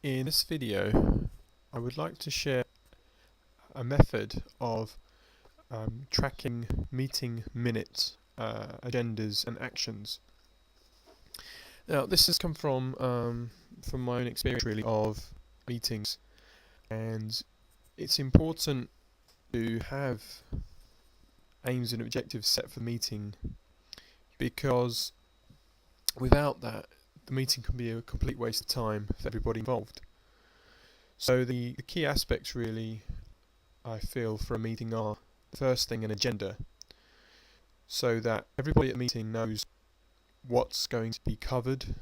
In this video, I would like to share a method of tracking meeting minutes, agendas and actions. Now this has come from my own experience really of meetings, and it's important to have aims and objectives set for the meeting, because without that the meeting can be a complete waste of time for everybody involved. So the key aspects really, I feel, for a meeting are, the first thing, an agenda, so that everybody at the meeting knows what's going to be covered,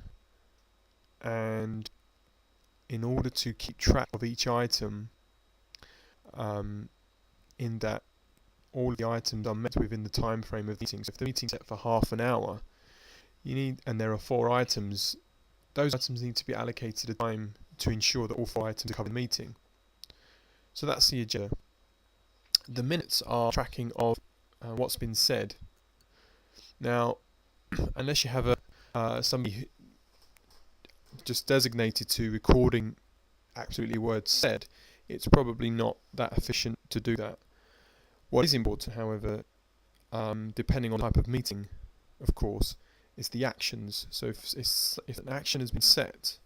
and in order to keep track of each item, in that all of the items are met within the time frame of the meeting. So if the meeting's set for half an hour, and there are 4 items, those items need to be allocated a time to ensure that all 4 items are covered in the meeting. So that's the agenda. The minutes are tracking of what's been said. Now, unless you have somebody just designated to recording absolutely words said, it's probably not that efficient to do that. What is important, however, depending on the type of meeting, of course, is the actions. So if an action has been set,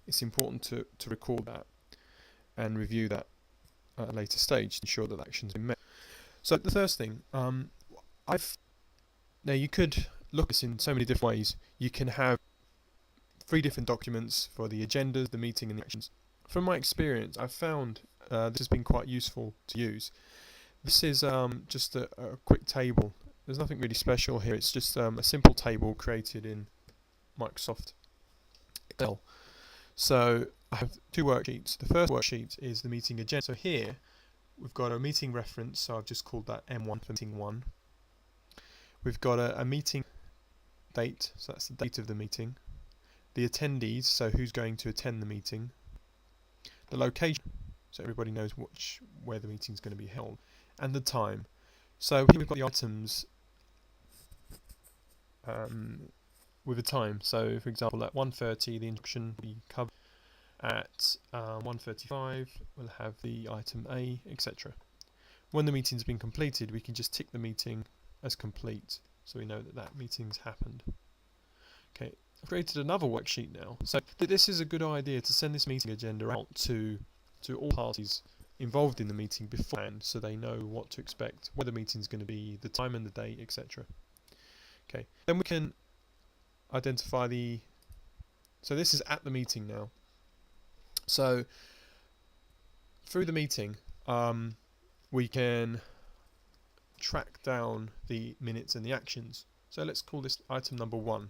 it's important to record that and review that at a later stage to ensure that the action's been met. So the first thing, now you could look at this in so many different ways. You can have 3 different documents for the agendas, the meeting and the actions. From my experience, I've found this has been quite useful to use. This is just a quick table. There's nothing really special here. It's just a simple table created in Microsoft Excel. So I have 2 worksheets. The first worksheet is the meeting agenda. So here we've got a meeting reference, so I've just called that M1 for meeting 1. We've got a meeting date, so that's the date of the meeting. The attendees, so who's going to attend the meeting. The location, so everybody knows where the meeting is going to be held. And the time. So here we've got the items with a time. So for example, at 1:30 the introduction will be covered. At 1:35 we'll have the item A, etc. When the meeting's been completed, we can just tick the meeting as complete, so we know that that meeting's happened. Okay, I've created another worksheet now. So this is a good idea to send this meeting agenda out to all parties involved in the meeting beforehand, so they know what to expect, where the meeting's going to be, the time and the date, etc. Okay, then we can identify so this is at the meeting now. So through the meeting, we can track down the minutes and the actions. So let's call this item number 1.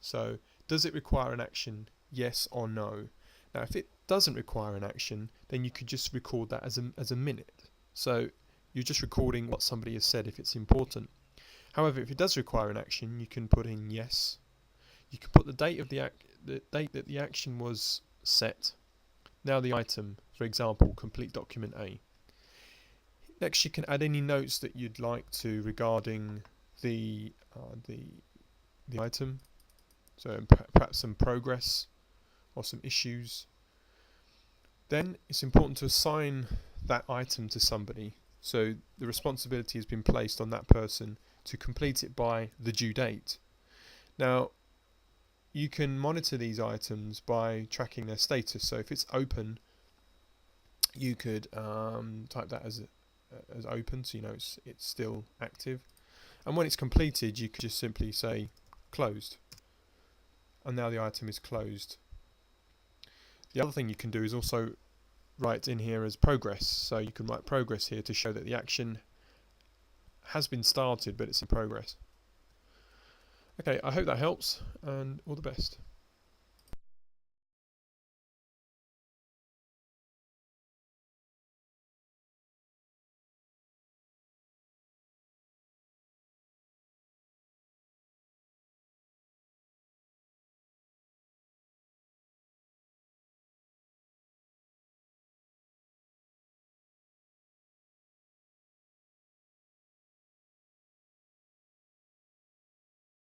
So does it require an action, yes or no? Now if it doesn't require an action, then you could just record that as a minute. So you're just recording what somebody has said if it's important. However, if it does require an action, you can put in yes. You can put the date of the date that the action was set. Now the item, for example, complete document A. Next, you can add any notes that you'd like to regarding the item. So perhaps some progress or some issues. Then it's important to assign that item to somebody. So the responsibility has been placed on that person to complete it by the due date. Now you can monitor these items by tracking their status. So if it's open, you could type that as open, so you know it's still active. And when it's completed, you could just simply say closed. And now the item is closed. The other thing you can do is also write in here as progress. So you can write progress here to show that the action has been started, but it's in progress. Okay, I hope that helps, and all the best.